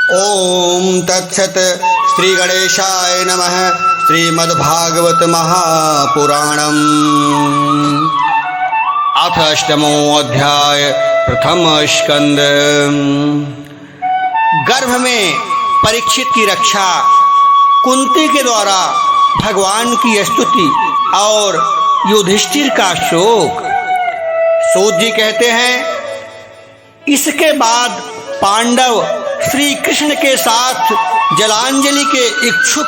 ओम तत्सत। श्री गणेशाय नमः। श्रीमद्भागवत महापुराणम् अथ अष्टमो अध्याय प्रथम स्कंद। गर्भ में परीक्षित की रक्षा, कुंती के द्वारा भगवान की स्तुति और युधिष्ठिर का शोक। सूत जी कहते हैं, इसके बाद पांडव श्री कृष्ण के साथ जलांजलि के इच्छुक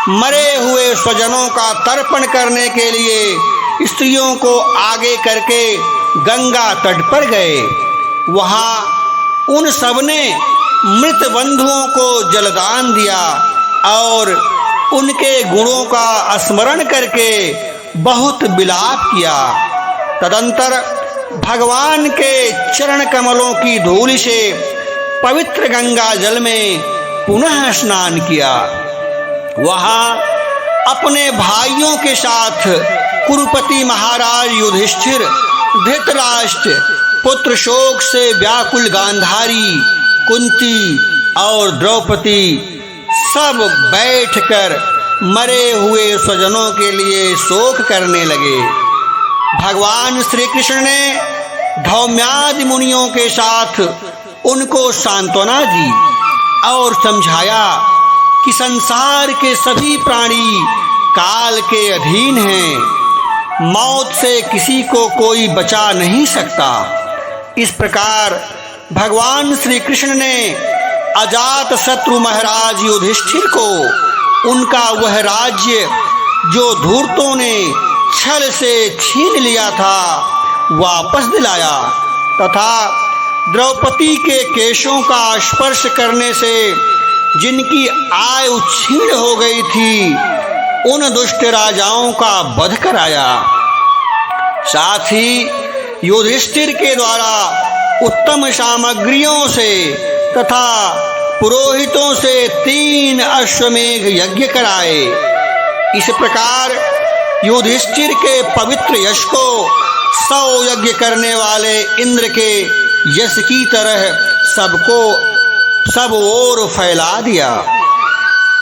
मरे हुए स्वजनों का तर्पण करने के लिए स्त्रियों को आगे करके गंगा तट पर गए। वहां उन सबने मृत बंधुओं को जलदान दिया और उनके गुणों का स्मरण करके बहुत विलाप किया। तदंतर भगवान के चरण कमलों की धूलि से पवित्र गंगा जल में पुनः स्नान किया। वहां अपने भाइयों के साथ कुरुपति महाराज युधिष्ठिर, धृतराष्ट्र पुत्र शोक से व्याकुल गांधारी, कुंती और द्रौपदी सब बैठकर मरे हुए स्वजनों के लिए शोक करने लगे। भगवान श्री कृष्ण ने धौम्यादि मुनियों के साथ उनको सांत्वना दी और समझाया कि संसार के सभी प्राणी काल के अधीन हैं, मौत से किसी को कोई बचा नहीं सकता। इस प्रकार भगवान श्री कृष्ण ने अजात शत्रु महाराज युधिष्ठिर को उनका वह राज्य जो धूर्तों ने छल से छीन लिया था वापस दिलाया तथा द्रौपदी के केशों का स्पर्श करने से जिनकी आयु छीन हो गई थी उन दुष्ट राजाओं का वध कराया। साथ ही युधिष्ठिर के द्वारा उत्तम सामग्रियों से तथा पुरोहितों से 3 अश्वमेघ यज्ञ कराए। इस प्रकार युधिष्ठिर के पवित्र यश को 100 यज्ञ करने वाले इंद्र के यश की तरह सबको सब ओर फैला दिया।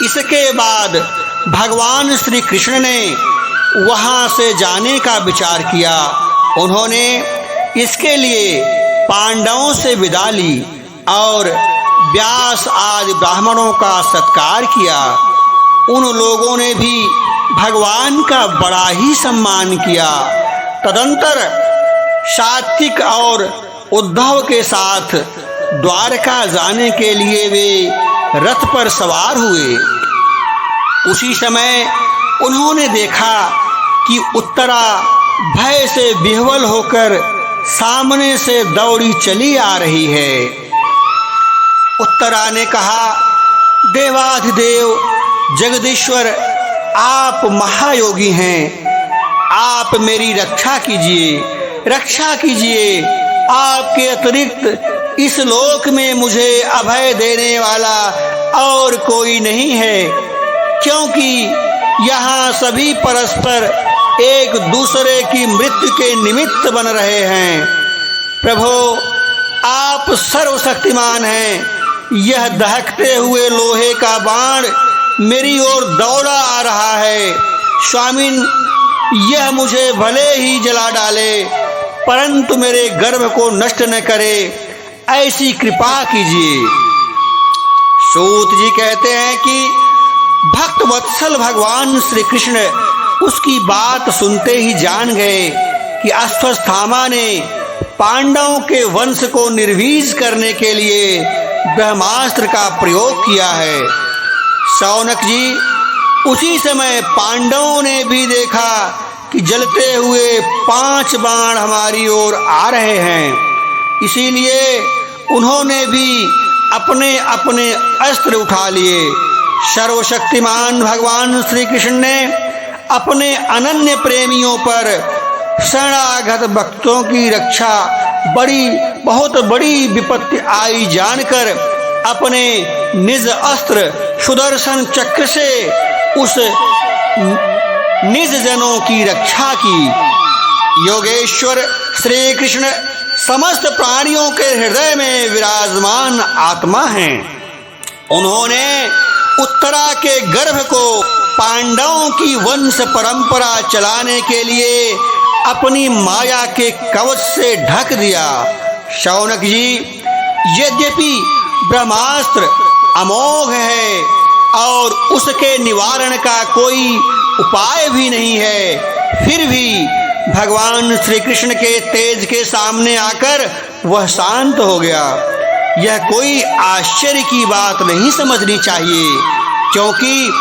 इसके बाद भगवान श्री कृष्ण ने वहां से जाने का विचार किया। उन्होंने इसके लिए पांडवों से विदा ली और व्यास आदि ब्राह्मणों का सत्कार किया। उन लोगों ने भी भगवान का बड़ा ही सम्मान किया। तदंतर सात्विक और उद्धव के साथ द्वारका जाने के लिए वे रथ पर सवार हुए। उसी समय उन्होंने देखा कि उत्तरा भय से विह्वल होकर सामने से दौड़ी चली आ रही है। उत्तरा ने कहा, देवाधिदेव जगदीश्वर, आप महायोगी हैं, आप मेरी रक्षा कीजिए। आपके अतिरिक्त इस लोक में मुझे अभय देने वाला और कोई नहीं है, क्योंकि यहाँ सभी परस्पर एक दूसरे की मृत्यु के निमित्त बन रहे हैं। प्रभो, आप सर्वशक्तिमान हैं। यह दहकते हुए लोहे का बाण मेरी ओर दौड़ा आ रहा है। स्वामिन, यह मुझे भले ही जला डाले, परंतु मेरे गर्भ को नष्ट न करे, ऐसी कृपा कीजिए। सूत जी कहते हैं कि भक्त वत्सल भगवान श्री कृष्ण उसकी बात सुनते ही जान गए कि अश्वत्थामा ने पांडवों के वंश को निर्वीज करने के लिए ब्रह्मास्त्र का प्रयोग किया है। शौनक जी, उसी समय पांडवों ने भी देखा कि जलते हुए 5 बाण हमारी ओर आ रहे हैं। इसीलिए उन्होंने भी अपने अपने अस्त्र उठा लिए। सर्वशक्तिमान भगवान श्री कृष्ण ने अपने अनन्य प्रेमियों पर शरणागत भक्तों की रक्षा बहुत बड़ी विपत्ति आई जानकर अपने निज अस्त्र सुदर्शन चक्र से उस निज जनों की रक्षा की। योगेश्वर श्री कृष्ण समस्त प्राणियों के हृदय में विराजमान आत्मा हैं। उन्होंने उत्तरा के गर्भ को पांडवों की वंश परंपरा चलाने के लिए अपनी माया के कवच से ढक दिया। शौनक जी, यद्यपि ब्रह्मास्त्र अमोघ है और उसके निवारण का कोई उपाय भी नहीं है, फिर भी भगवान श्री कृष्ण के तेज के सामने आकर वह शांत हो गया। यह कोई आश्चर्य की बात नहीं समझनी चाहिए, क्योंकि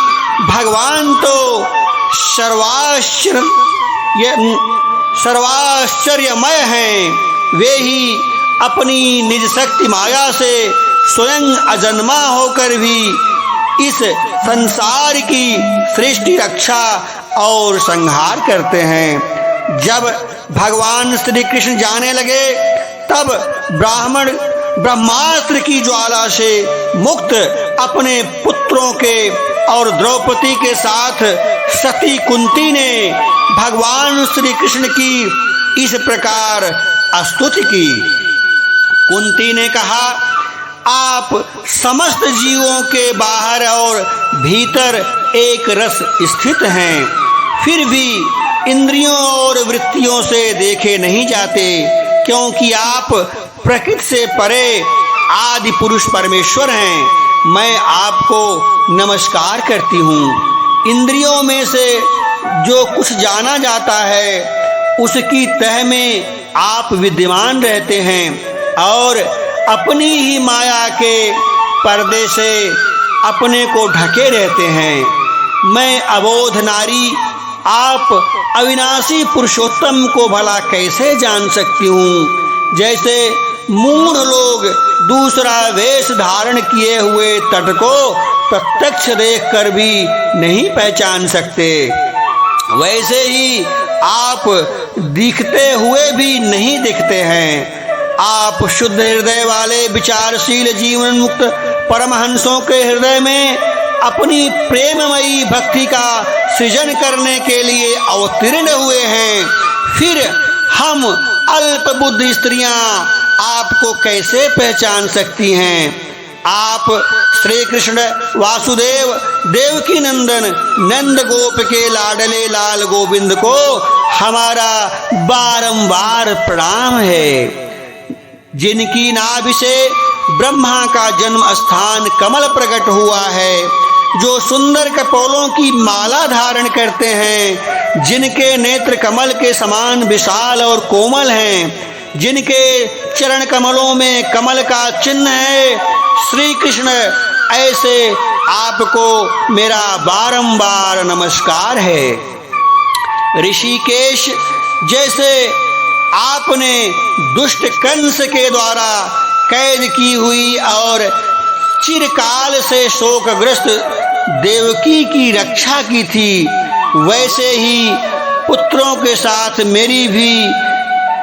भगवान तो सर्वाश्चर्यमय हैं। वे ही अपनी निज शक्ति माया से स्वयं अजन्मा होकर भी इस संसार की सृष्टि, रक्षा और संहार करते हैं। जब भगवान श्री कृष्ण जाने लगे तब ब्रह्मास्त्र की ज्वाला से मुक्त अपने पुत्रों के और द्रौपदी के साथ सती कुंती ने भगवान श्री कृष्ण की इस प्रकार स्तुति की। कुंती ने कहा, आप समस्त जीवों के बाहर और भीतर एक रस स्थित हैं, फिर भी इंद्रियों और वृत्तियों से देखे नहीं जाते, क्योंकि आप प्रकृति से परे आदि पुरुष परमेश्वर हैं। मैं आपको नमस्कार करती हूँ। इंद्रियों में से जो कुछ जाना जाता है उसकी तह में आप विद्यमान रहते हैं और अपनी ही माया के पर्दे से अपने को ढके रहते हैं। मैं अबोध नारी आप अविनाशी पुरुषोत्तम को भला कैसे जान सकती हूँ। जैसे मूढ़ लोग दूसरा वेश धारण किए हुए तट को प्रत्यक्ष देखकर भी नहीं पहचान सकते, वैसे ही आप दिखते हुए भी नहीं दिखते हैं। आप शुद्ध हृदय वाले विचारशील जीवन मुक्त परमहंसों के हृदय में अपनी प्रेममयी भक्ति का सृजन करने के लिए अवतीर्ण हुए हैं। फिर हम अल्प बुद्धि स्त्रियां आपको कैसे पहचान सकती हैं। आप श्री कृष्ण वासुदेव देवकी नंदन नंद गोप के लाडले लाल गोविंद को हमारा बारंबार प्रणाम है, जिनकी नाभि से ब्रह्मा का जन्म स्थान कमल प्रकट हुआ है, जो सुंदर कपोलों की माला धारण करते हैं, जिनके नेत्र कमल के समान विशाल और कोमल हैं, जिनके चरण कमलों में कमल का चिन्ह है। श्री कृष्ण, ऐसे आपको मेरा बारंबार नमस्कार है। ऋषिकेश, जैसे आपने दुष्ट कंस के द्वारा कैद की हुई और चिरकाल से शोकग्रस्त देवकी की रक्षा की थी, वैसे ही पुत्रों के साथ मेरी भी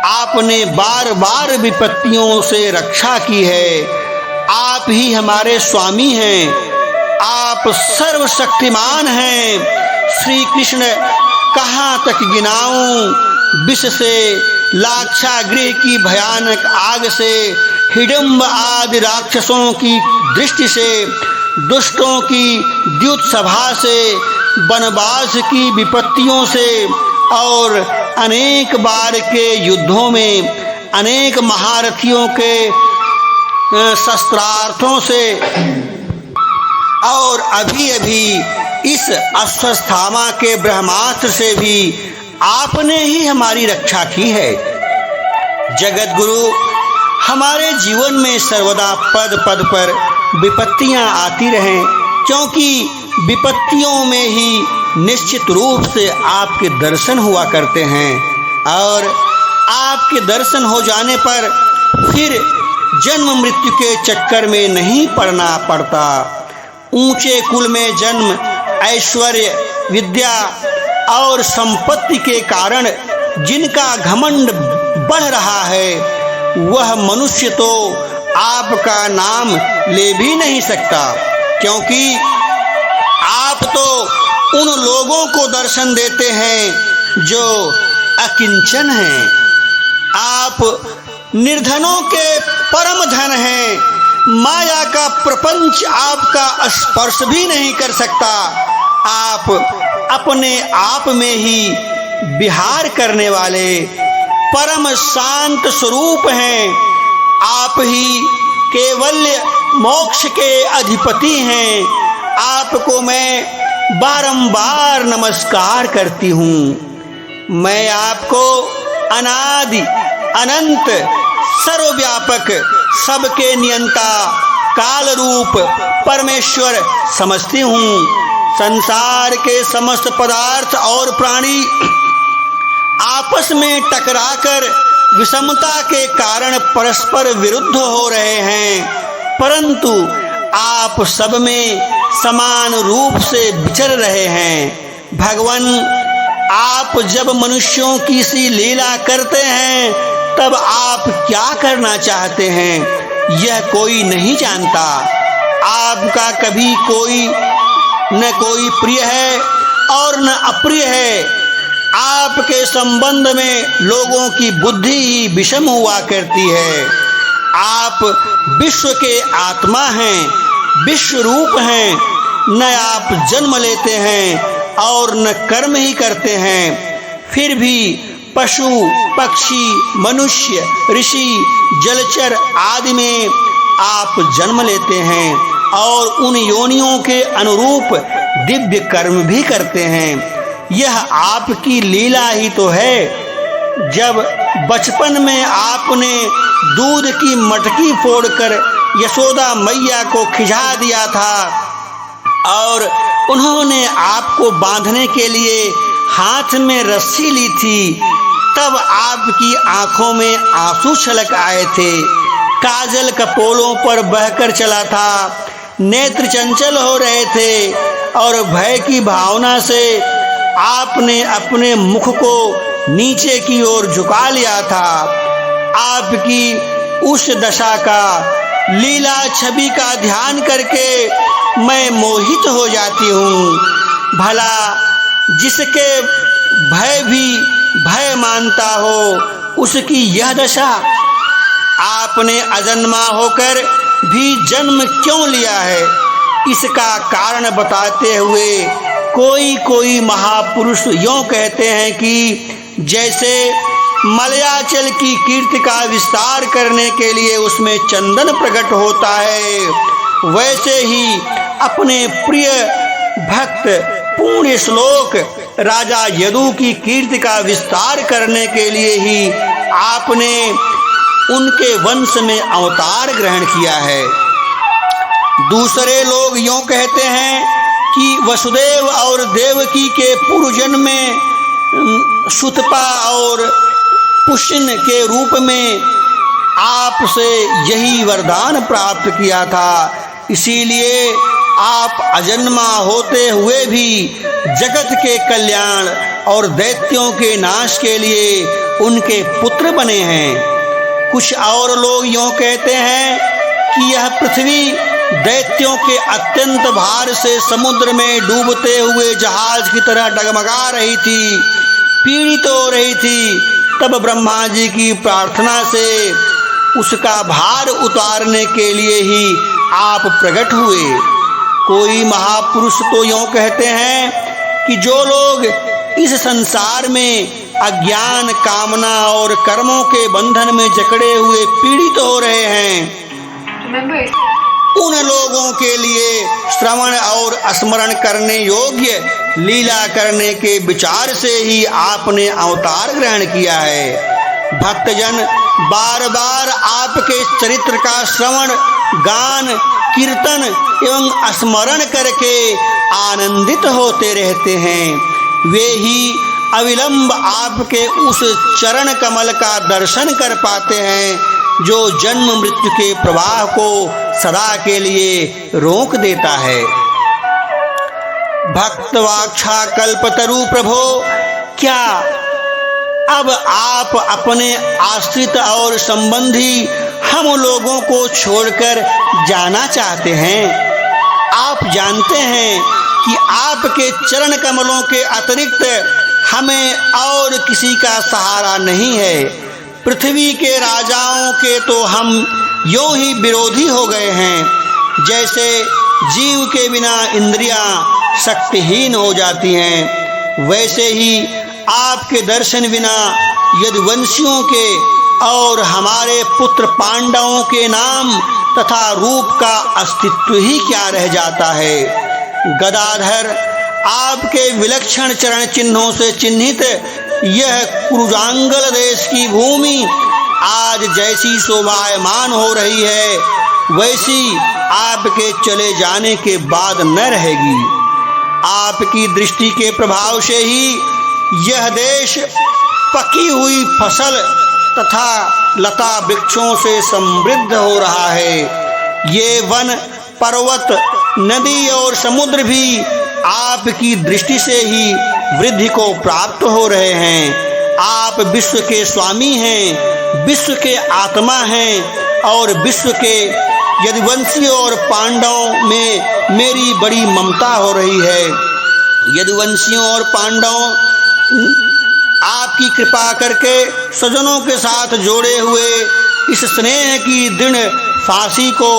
आपने बार बार विपत्तियों से रक्षा की है। आप ही हमारे स्वामी हैं, आप सर्वशक्तिमान हैं। श्री कृष्ण, कहाँ तक गिनाऊं। विष से, लाक्षागृह की भयानक आग से, हिडम्ब आदि राक्षसों की दृष्टि से, दुष्टों की द्युत सभा से, वनवास की विपत्तियों से और अनेक बार के युद्धों में अनेक महारथियों के शस्त्रार्थों से और अभी अभी इस अश्वत्थामा के ब्रह्मास्त्र से भी आपने ही हमारी रक्षा की है। जगत गुरु, हमारे जीवन में सर्वदा पद पद पर विपत्तियां आती रहें, क्योंकि विपत्तियों में ही निश्चित रूप से आपके दर्शन हुआ करते हैं और आपके दर्शन हो जाने पर फिर जन्म मृत्यु के चक्कर में नहीं पड़ना पड़ता। ऊंचे कुल में जन्म, ऐश्वर्य, विद्या और संपत्ति के कारण जिनका घमंड बढ़ रहा है, वह मनुष्य तो आपका नाम ले भी नहीं सकता, क्योंकि आप तो उन लोगों को दर्शन देते हैं जो अकिंचन हैं। आप निर्धनों के परम धन हैं, माया का प्रपंच आपका स्पर्श भी नहीं कर सकता। आप अपने आप में ही विहार करने वाले परम शांत स्वरूप हैं। आप ही केवल मोक्ष के अधिपति हैं। आपको मैं बारंबार नमस्कार करती हूँ। मैं आपको अनादि अनंत सर्वव्यापक सबके नियंता काल रूप परमेश्वर समझती हूँ। संसार के समस्त पदार्थ और प्राणी आपस में टकराकर विषमता के कारण परस्पर विरुद्ध हो रहे हैं, परंतु आप सब में समान रूप से विचर रहे हैं। भगवान, आप जब मनुष्यों की सी लीला करते हैं तब आप क्या करना चाहते हैं यह कोई नहीं जानता। आपका कभी कोई न कोई प्रिय है और न अप्रिय है। आपके संबंध में लोगों की बुद्धि ही विषम हुआ करती है। आप विश्व के आत्मा हैं, विश्व रूप हैं। न आप जन्म लेते हैं और न कर्म ही करते हैं, फिर भी पशु पक्षी मनुष्य ऋषि जलचर आदि में आप जन्म लेते हैं और उन योनियों के अनुरूप दिव्य कर्म भी करते हैं। यह आपकी लीला ही तो है। जब बचपन में आपने दूध की मटकी फोड़कर यशोदा मैया को खिझा दिया था और उन्होंने आपको बांधने के लिए हाथ में रस्सी ली थी, तब आपकी आंखों में आंसू छलक आए थे। काजल कपोलों पर बहकर चला था, नेत्र चंचल हो रहे थे और भय की भावना से आपने अपने मुख को नीचे की ओर झुका लिया था। आपकी उस दशा का लीला छवि का ध्यान करके मैं मोहित हो जाती हूँ। भला जिसके भय भी भय मानता हो उसकी यह दशा। आपने अजन्मा होकर भी जन्म क्यों लिया है, इसका कारण बताते हुए कोई महापुरुष यों कहते हैं कि जैसे मलयाचल की कीर्ति का विस्तार करने के लिए उसमें चंदन प्रकट होता है, वैसे ही अपने प्रिय भक्त पूर्ण श्लोक राजा यदु की कीर्ति का विस्तार करने के लिए ही आपने उनके वंश में अवतार ग्रहण किया है। दूसरे लोग यों कहते हैं कि वसुदेव और देवकी के पूर्व जन्म में सुतपा और पुष्ण के रूप में आपसे यही वरदान प्राप्त किया था, इसीलिए आप अजन्मा होते हुए भी जगत के कल्याण और दैत्यों के नाश के लिए उनके पुत्र बने हैं। कुछ और लोग यों कहते हैं कि यह पृथ्वी दैत्यों के अत्यंत भार से समुद्र में डूबते हुए जहाज की तरह डगमगा रही थी, पीड़ित हो रही थी। तब ब्रह्मा जी की प्रार्थना से उसका भार उतारने के लिए ही आप प्रकट हुए। कोई महापुरुष तो यों कहते हैं कि जो लोग इस संसार में अज्ञान कामना और कर्मों के बंधन में जकड़े हुए पीड़ित हो रहे हैं, उन लोगों के लिए श्रवण और स्मरण करने योग्य लीला करने के विचार से ही आपने अवतार ग्रहण किया है। भक्तजन बार बार आपके चरित्र का श्रवण गान कीर्तन एवं स्मरण करके आनंदित होते रहते हैं। वे ही अविलंब आपके उस चरण कमल का दर्शन कर पाते हैं जो जन्म मृत्यु के प्रवाह को सदा के लिए रोक देता है। भक्तवाक्षा कल्पतरु प्रभो, क्या अब आप अपने आश्रित और संबंधी हम लोगों को छोड़कर जाना चाहते हैं? आप जानते हैं कि आपके चरण कमलों के अतिरिक्त हमें और किसी का सहारा नहीं है। पृथ्वी के राजाओं के तो हम यूं ही विरोधी हो गए हैं। जैसे जीव के बिना इंद्रियां शक्तिहीन हो जाती हैं, वैसे ही आपके दर्शन बिना यदुवंशियों के और हमारे पुत्र पांडवों के नाम तथा रूप का अस्तित्व ही क्या रह जाता है। गदाधर, आपके विलक्षण चरण चिन्हों से चिन्हित यह कुरुजांगल देश की भूमि आज जैसी शोभायमान हो रही है, वैसी आपके चले जाने के बाद न रहेगी। आपकी दृष्टि के प्रभाव से ही यह देश पकी हुई फसल तथा लता वृक्षों से समृद्ध हो रहा है। ये वन, पर्वत, नदी और समुद्र भी आपकी दृष्टि से ही वृद्धि को प्राप्त हो रहे हैं। आप विश्व के स्वामी हैं, विश्व के आत्मा हैं और विश्व के यदुवंशियों और पांडवों में मेरी बड़ी ममता हो रही है। यदुवंशियों और पांडवों, आपकी कृपा करके स्वजनों के साथ जोड़े हुए इस स्नेह की दृढ़ फांसी को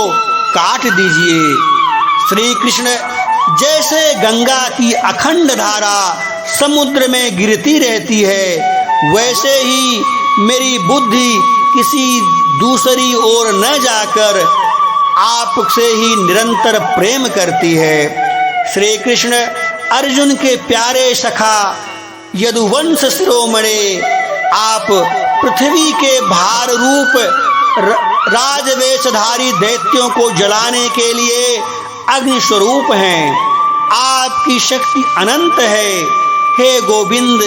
काट दीजिए। श्री कृष्ण, जैसे गंगा की अखंड धारा समुद्र में गिरती रहती है, वैसे ही मेरी बुद्धि किसी दूसरी ओर न जाकर आपसे ही निरंतर प्रेम करती है। श्री कृष्ण, अर्जुन के प्यारे सखा यदुवंश शिरोमणि, आप पृथ्वी के भार रूप राजवेशधारी दैत्यों को जलाने के लिए अग्नि स्वरूप हैं। आपकी शक्ति अनंत है। हे गोविंद,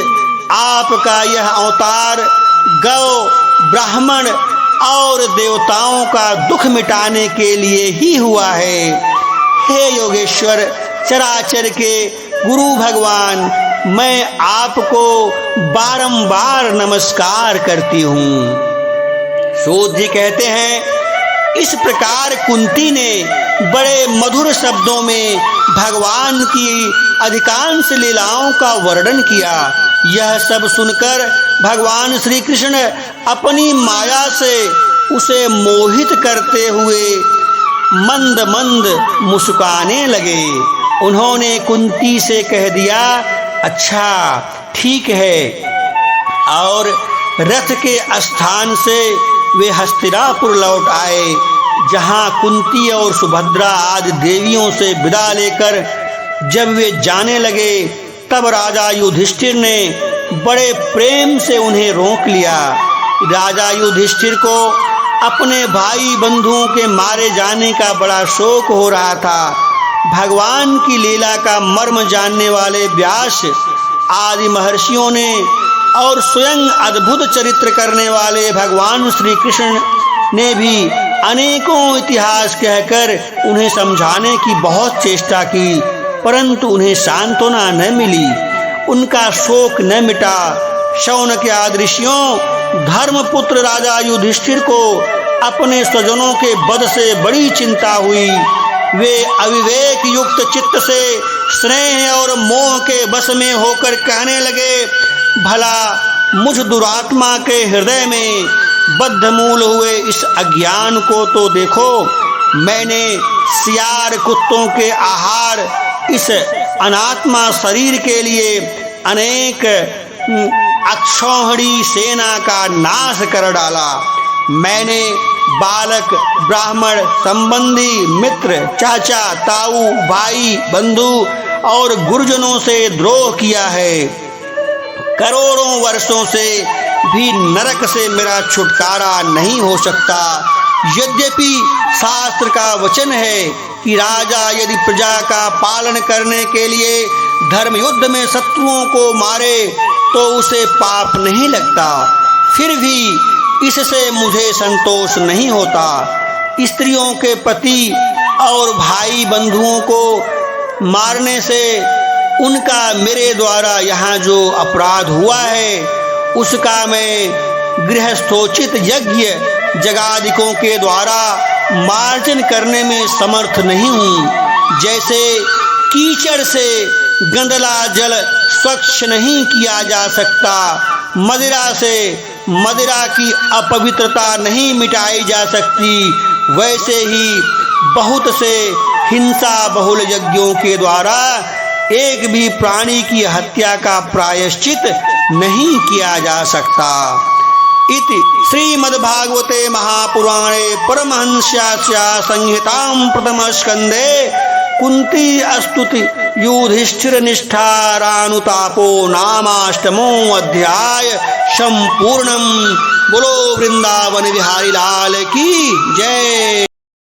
आपका यह अवतार गौ, ब्राह्मण और देवताओं का दुख मिटाने के लिए ही हुआ है। हे योगेश्वर, चराचर के गुरु भगवान, मैं आपको बारंबार नमस्कार करती हूँ। सूत जी कहते हैं, इस प्रकार कुंती ने बड़े मधुर शब्दों में भगवान की अधिकांश लीलाओं का वर्णन किया। यह सब सुनकर भगवान श्री कृष्ण अपनी माया से उसे मोहित करते हुए मंद मंद मुस्कुराने लगे। उन्होंने कुंती से कह दिया, अच्छा ठीक है। और रथ के स्थान से वे हस्तिनापुर लौट आए, जहां कुंती और सुभद्रा आदि देवियों से विदा लेकर जब वे जाने लगे, तब राजा युधिष्ठिर ने बड़े प्रेम से उन्हें रोक लिया। राजा युधिष्ठिर को अपने भाई बंधुओं के मारे जाने का बड़ा शोक हो रहा था। भगवान की लीला का मर्म जानने वाले व्यास आदि महर्षियों ने और स्वयं अद्भुत चरित्र करने वाले भगवान श्री कृष्ण ने भी अनेकों इतिहास कहकर उन्हें समझाने की बहुत चेष्टा की, परंतु उन्हें सांत्वना न मिली, उनका शोक न मिटा। शौनक आदि ऋषियों, धर्मपुत्र राजा युधिष्ठिर को अपने स्वजनों के वध से बड़ी चिंता हुई। वे अविवेक युक्त चित्त से स्नेह और मोह के वश में होकर कहने लगे, भला मुझ दुरात्मा के हृदय में बद्धमूल हुए इस अज्ञान को तो देखो। मैंने सियार कुत्तों के आहार इस अनात्मा शरीर के लिए अनेक अक्षौहिणी सेना का नाश कर डाला। मैंने बालक, ब्राह्मण, संबंधी, मित्र, चाचा, ताऊ, भाई, बंधु और गुरुजनों से द्रोह किया है। करोड़ों वर्षों से भी नरक से मेरा छुटकारा नहीं हो सकता। यद्यपि शास्त्र का वचन है कि राजा यदि प्रजा का पालन करने के लिए धर्म युद्ध में शत्रुओं को मारे तो उसे पाप नहीं लगता, फिर भी इससे मुझे संतोष नहीं होता। स्त्रियों के पति और भाई बंधुओं को मारने से उनका मेरे द्वारा यहाँ जो अपराध हुआ है, उसका मैं गृहस्थोचित यज्ञ जगादिकों के द्वारा मार्जन करने में समर्थ नहीं हूँ। जैसे कीचड़ से गंदला जल स्वच्छ नहीं किया जा सकता, मदिरा से मदिरा की अपवित्रता नहीं मिटाई जा सकती, वैसे ही बहुत से हिंसा बहुल यज्ञों के द्वारा एक भी प्राणी की हत्या का प्रायश्चित नहीं किया जा सकता। इति श्रीमद्भागवते महापुराणे परमहंस्यास्या संहितां प्रथमस्कन्धे कुंती स्तुति युधिष्ठिर निष्ठारानुतापो नामाष्टमो अध्याय संपूर्णम्। बोलो वृंदावन बिहारी लाल की जय।